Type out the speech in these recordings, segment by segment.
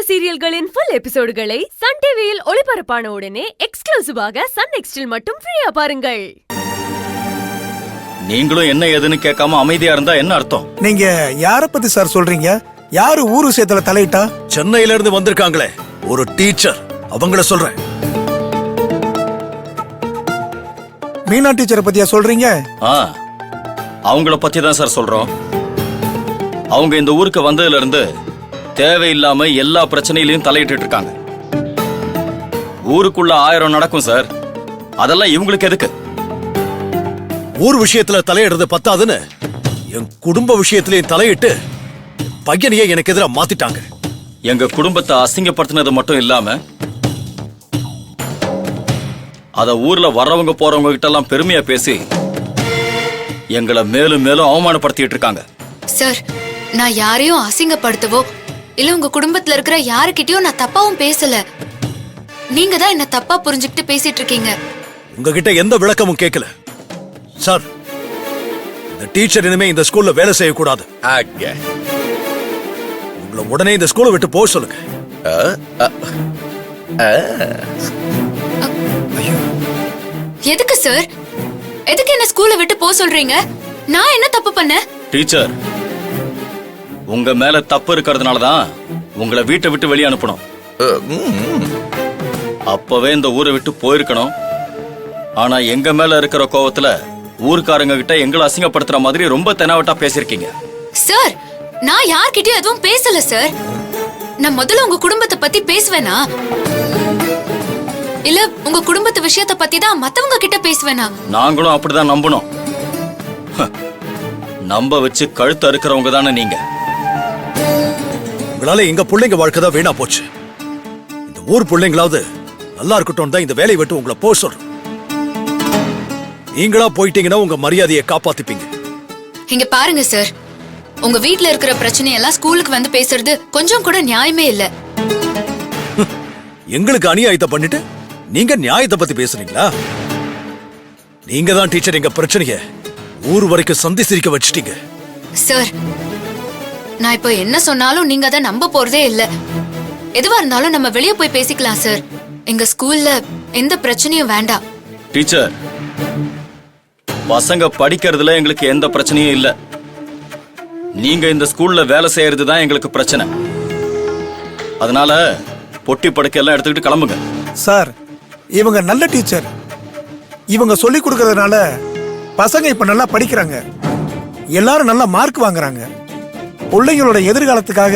சீரியல்களின் full எபிசோடுகளை Sun டிவியில் ஒளிபரப்பான உடனே எக்ஸ்க்ளூசிவாக சன் நெக்ஸ்டில் மட்டும் ஃப்ரீயா பாருங்கள். நீங்களும் என்ன ஏதுன்னு கேட்காம அமைதியா இருந்தா என்ன அர்த்தம்? நீங்க யார பத்தி சார் சொல்றீங்க? யாரு ஊர் விஷயத்துல தலையிட்டா? சென்னையில இருந்து வந்திருக்காங்களே ஒரு டீச்சர், அவங்கள சொல்றேன். மீனா டீச்சரை பத்தியா சொல்றீங்க? அவங்கள பத்தி தான் சார் சொல்றோம். அவங்க இந்த ஊருக்கு வந்ததுல இருந்து தேவையில்லாம எல்லா பிரச்சனையிலையும் தலையிட்டு இருக்காங்க. ஊருக்குள்ள 1000 நடக்கும் சார், அதெல்லாம் இவங்களுக்கு எதுக்கு? ஊர் விஷயத்துல தலையிடுறது பத்தாதுன்னு என் குடும்ப விஷயத்திலையும் தலையிட்டு பையனையே எனக்கு எதிராக மாத்திட்டாங்க. எங்க குடும்பத்தை அசிங்கப்படுத்தினது மட்டும் இல்லாம அத ஊர்ல வர்றவங்க போறவங்க கிட்ட எல்லாம் பெருமையா பேசி எங்களை மேலும் மேலும் அவமானப்படுத்திட்டு இருக்காங்க. சார், நான் யாரையும் அசிங்கப்படுத்தவோ இல்ல உங்க குடும்பத்துல இருக்கிற யாருக்கிட்டயும் நான் தப்பாவும் பேசல. நீங்க தான் என்ன தப்பா புரிஞ்சுக்கிட்டு பேசிட்டு இருக்கீங்க. உங்ககிட்ட எந்த விளக்கமும் கேட்கல சார். இந்த டீச்சர் இனிமே இந்த ஸ்கூல்ல வேலை செய்யக்கூடாது. உங்களை உடனே இந்த ஸ்கூலை விட்டு போக சொல்லுங்க. எதுக்கு சார்? எதுக்கு என்ன ஸ்கூலை விட்டு போக சொல்றீங்க? நான் என்ன தப்பு பண்ண? டீச்சர், உங்க மேல தப்பு இருக்கிறதுனாலதான் உங்களை வீட்டை விட்டு வெளியே அனுப்பணும். அப்பவே இந்த ஊரை விட்டு போயிருக்கணும். ஆனா எங்க மேல இருக்கிற கோவத்துல ஊர்க்காரங்க கிட்ட எங்களை அசிங்கப்படுத்துற மாதிரி ரொம்ப தெனாவட்டா பேசிருக்கீங்க. சார், நான் யார்கிட்டயும் எதுவும் பேசல சார். நான் முதல்ல உங்க குடும்பத்தை பத்தி பேசுவேனா இல்ல உங்க குடும்பத்து விஷயத்தை பத்தி தான் மத்தவங்க கிட்ட பேசுவேனா? நாங்களும் அப்படிதான் நம்பணும். நம்ப வச்சு கழுத்து அறுக்கிறவங்க தானே நீங்க. உங்களால எங்க பிள்ளைங்க வாழ்க்கை தான் வீணா போச்சு. இந்த ஊர் பிள்ளைங்களாவது நல்லா இருக்கட்டும் தான் இந்த வேலையை விட்டு உங்களை போக சொல்றேன். நீங்களா போயிட்டீங்கன்னா உங்க மரியாதையை காப்பாத்திப்பீங்க. இங்க பாருங்க சார், உங்க வீட்ல இருக்கிற பிரச்சனையெல்லாம் ஸ்கூலுக்கு வந்து பேசுறது கொஞ்சம் கூட நியாயமே இல்ல. எங்களுக்கு அநியாயத்தை பண்ணிட்டு நீங்க நியாயத்தை பத்தி பேசுறீங்களா? நீங்க தான் டீச்சர் எங்க பிரச்சனைய ஊர் வரைக்கும் சந்தி சிரிக்க வச்சிட்டீங்க. சார், நான் இப்போ என்ன சொன்னாலும் நீங்க அதை நம்ப போறதே இல்ல. எதுவா இருந்தாலும் நம்ம வெளியே போய் பேசிக்கலாம் சார். எங்க ஸ்கூல்ல எந்த பிரச்சனையும் வேண்டாம். டீச்சர், பசங்க படிக்கிறதுல எங்களுக்கு எந்த பிரச்சனையும் இல்ல. நீங்க இந்த ஸ்கூல்ல வேலை செய்யறது தான் எங்களுக்கு பிரச்சனை. அதனால பொட்டி படுக்கையெல்லாம் எடுத்துக்கிட்டு கிளம்புங்க. சார், இவங்க நல்ல டீச்சர். இவங்க சொல்லி கொடுக்கறதுனால பசங்க இப்ப நல்லா படிக்கிறாங்க, எல்லாரும் நல்ல மார்க் வாங்குறாங்க. பிள்ளைங்களோட எதிர்காலத்துக்காக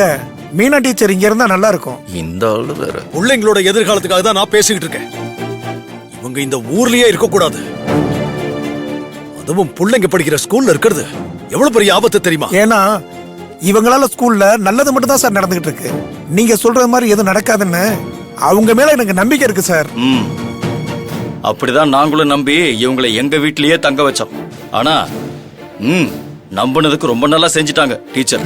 மீனா டீச்சர் இங்க இருந்தா நல்லா இருக்கும். இந்த ஆளு வேற. பிள்ளைங்களோட எதிர்காலத்துக்காக தான் நான் பேசிக்கிட்டு இருக்கேன். இவங்க இந்த ஊர்லயே இருக்க கூடாது. அதுவும் பிள்ளைங்க படிக்கிற ஸ்கூல்ல இருக்கிறது எவ்வளவு பெரிய ஆபத்து தெரியுமா? ஏன்னா இவங்களால ஸ்கூல்ல நல்லது மட்டும் தான் சார் நடந்துகிட்டு இருக்கு. நீங்க சொல்ற மாதிரி எதுவும் நடக்காதுன்னு அவங்க மேல எனக்கு நம்பிக்கை இருக்கு சார். அப்படிதான் நாங்களும் நம்பி இவங்களை எங்க வீட்லயே தங்க வச்சோம். ஆனா நம்பினதுக்கு ரொம்ப நல்லா செஞ்சுட்டாங்க டீச்சர்.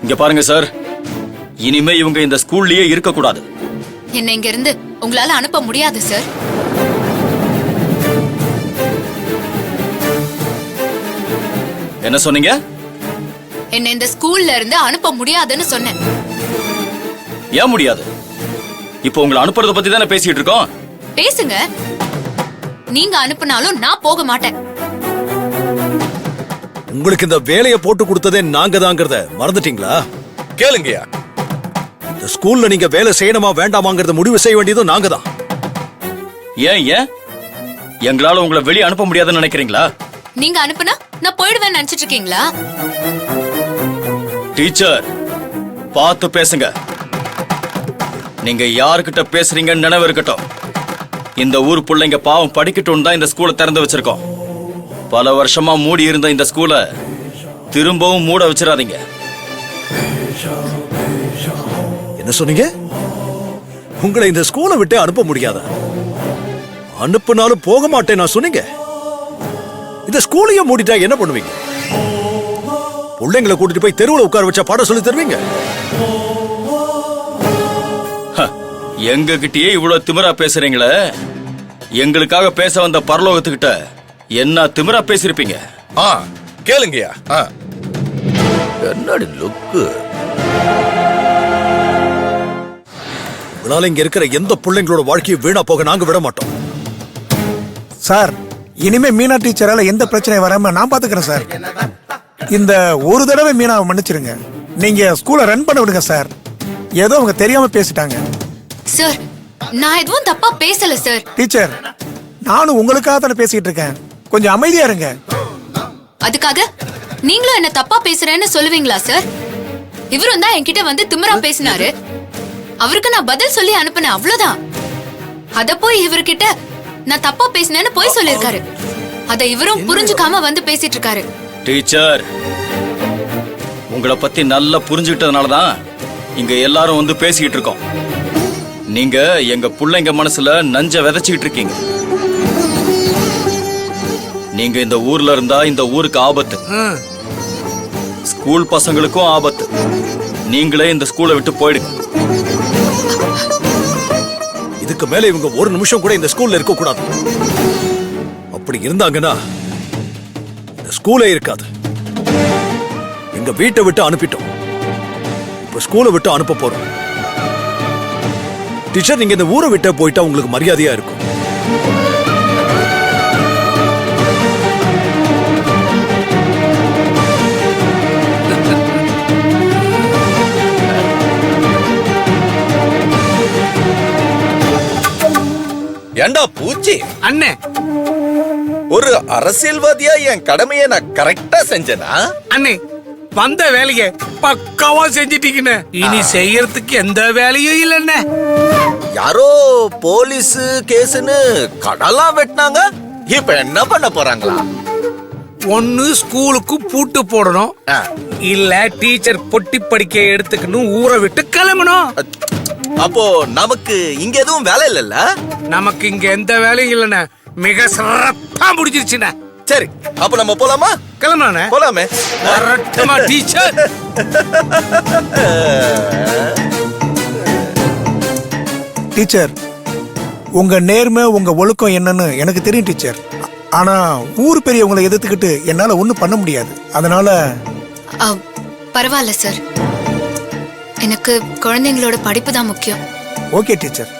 இங்க பாருங்க சார், இனிமே இவங்க இந்த ஸ்கூல்லயே இருக்க கூடாது. என்ன இங்க இருந்து உங்களால அனுப்ப முடியாது சார். என்ன சொன்னீங்க? என்ன இந்த ஸ்கூல்ல இருந்து அனுப்ப முடியாதுன்னு சொன்னேன். ஏன் முடியாது? இப்போ உங்களை அனுப்புறத பத்தி தானே பேசிட்டு இருக்கோம். பேசுங்க. நீங்க அனுப்புனாலும் நான் போக மாட்டேன். உங்களுக்கு இந்த வேலையை போட்டு கொடுத்ததே நாங்க தாங்கிறத மறந்துட்டீங்களா? கேளுங்கயா, இந்த ஸ்கூல்ல நீங்க வேலை செய்யணுமா வேண்டாமாங்கிறத முடிவு செய்ய வேண்டியதும் நாங்க தான். ஏன் எங்களால உங்களை வெளியே அனுப்ப முடியாதுன்னு நினைக்கிறீங்களா? நீங்க அனுப்புனா நான் போயிடுவேன்னு நினைச்சிட்டு இருக்கீங்களா? டீச்சர், பார்த்து பேசுங்க. நீங்க யாருக்கிட்ட பேசுறீங்கன்னு நினைவு இருக்கட்டும். இந்த ஊர் பிள்ளைங்க பாவம் படிக்கட்டும் தான் இந்த ஸ்கூலை திறந்து வச்சிருக்கோம். பல வருஷமா மூடி இருந்த இந்த ஸ்கூலை திரும்பவும் மூட வச்சிடாதீங்க. என்ன சொன்னீங்க? உங்களை இந்த ஸ்கூலை விட்டு அனுப்ப முடியாத? அனுப்புனாலும் போக மாட்டேன் நான் சொன்னீங்க. இந்த ஸ்கூலையே மூடிட்டா என்ன பண்ணுவீங்க? பிள்ளைங்களை கூட்டிட்டு போய் தெருவில் உட்கார வச்சா பாடம் சொல்லி தருவீங்க? எங்க கிட்டயே இவ்வளவு திமிரா பேசுறீங்களே, எங்களுக்காக பேச வந்த பரலோகத்துக்கிட்ட என்ன திமிரா பேசிருப்பீங்க? கேளுங்கயா. என்னடி லுக்கு? உங்களால இங்க இருக்கிற எந்த பிள்ளைங்களோட வாழ்க்கையை வீணா போக நாங்க விட மாட்டோம். சார் இனிமே மீனா டீச்சரால எந்த பிரச்சனையும் வராம நான் பாத்துக்கிறேன் சார். இந்த ஒரு தடவை மீனாவை மன்னிச்சிருங்க. நீங்க ஸ்கூலை ரன் பண்ண விடுங்க சார். ஏதோ அவங்க தெரியாம பேசிட்டாங்க. சார் நான் எதுவும் தப்பா பேசல சார். டீச்சர் நானும் உங்களுக்காக தானே பேசிட்டு இருக்கேன். கொஞ்சம் அமைதியா இருங்க. அதுக்காக நீங்களும் என்ன தப்பா பேசுறேன்னு சொல்லுவீங்களா சார்? இவரும் தான் என்கிட்ட வந்து திமிரா பேசினாரு. அவருக்கு நான் பதில் சொல்லி அனுப்பினேன், அவ்வளவுதான். அத போய் இவர்கிட்ட நான் தப்பா பேசினேன்னு போய் சொல்லிருக்காரு. அத இவரும் புரிஞ்சுக்காம வந்து பேசிட்டு இருக்காரு. டீச்சர், உங்களை பத்தி நல்லா புரிஞ்சுக்கிட்டதுனால தான் இங்க எல்லாரும் வந்து பேசிக்கிட்டு இருக்கோம். நீங்க எங்க பிள்ளைங்க மனசுல நஞ்ச விதைச்சிக்கிட்டு இருக்கீங்க. நீங்க இந்த ஊர்ல இருந்தா இந்த ஊருக்கு ஆபத்து, ஸ்கூல் பசங்களுக்கும் ஆபத்து. நீங்களே இந்த ஸ்கூலை விட்டு போயிடுங்க. இதுக்கு மேல இவங்க ஒரு நிமிஷம் கூட இந்த ஸ்கூல்ல இருக்க கூடாது. அப்படி இருந்தாங்கன்னா இந்த ஸ்கூலே இருக்காது. எங்க வீட்டை விட்டு அனுப்பிட்டோம், இப்ப ஸ்கூலை விட்டு அனுப்ப போறோம். டீச்சர், நீங்க இந்த ஊரை விட்டு போயிட்டா உங்களுக்கு மரியாதையா இருக்கும். ஏண்டா பூச்சி அண்ணே, ஒரு அரசியல்வாதியா என் கடமையை நான் கரெக்டா செஞ்சேனா? அண்ணே வந்த வேலையை பக்காவா செஞ்சிட்டீங்கண்ணே. இனி செய்யறதுக்கு எந்த வேலையும் இல்லண்ணே. யாரோ போலீஸ் கேஸ்னு கடலாம் வெட்டினாங்க, இப்ப என்ன பண்ண போறாங்களா? ஒன்னு ஸ்கூலுக்கு பூட்டு போடணும், ஆ. இல்ல டீச்சர் பொட்டி படிக்க எடுத்துக்கணும் ஊரை விட்டு கிளம்பணும். அப்போ நமக்கு இங்க எதுவும் வேலை இல்லல்ல? நமக்கு இங்க எந்த வேலையும் இல்லண்ணே. மிக சிறப்பா முடிஞ்சிருச்சுண்ணே. சரி, அப்ப நம்ம போலாமா? கிளம்பலாண்ணே. போலாமே. வரட்டுமா டீச்சர்? டீச்சர் உங்க நேர்மை உங்க ஒழுக்கம் என்னன்னு எனக்கு தெரியும் டீச்சர். ஆனா ஊர் பெரியவங்களை எதிர்த்துக்கிட்டு என்னால ஒண்ணும் பண்ண முடியாது. அதனால பரவாயில்ல சார், எனக்கு குழந்தைங்களோட படிப்பு தான் முக்கியம். Okay teacher.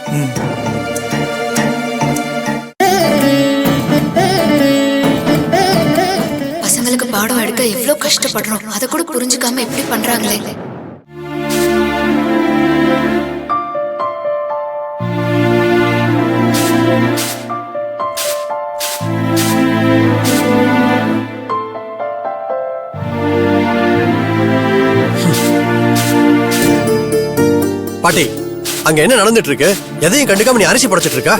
பசங்களுக்கு பாடம் எடுக்க எவ்வளவு கஷ்டப்படுறோம், அதை கூட புரிஞ்சுக்காம இப்படி பண்றாங்களே. பாட்டி, அங்க என்ன நடந்துட்டு இருக்கு? எதையும் கண்டுக்காம நீ அரிசி படைச்சிட்டு இருக்கா?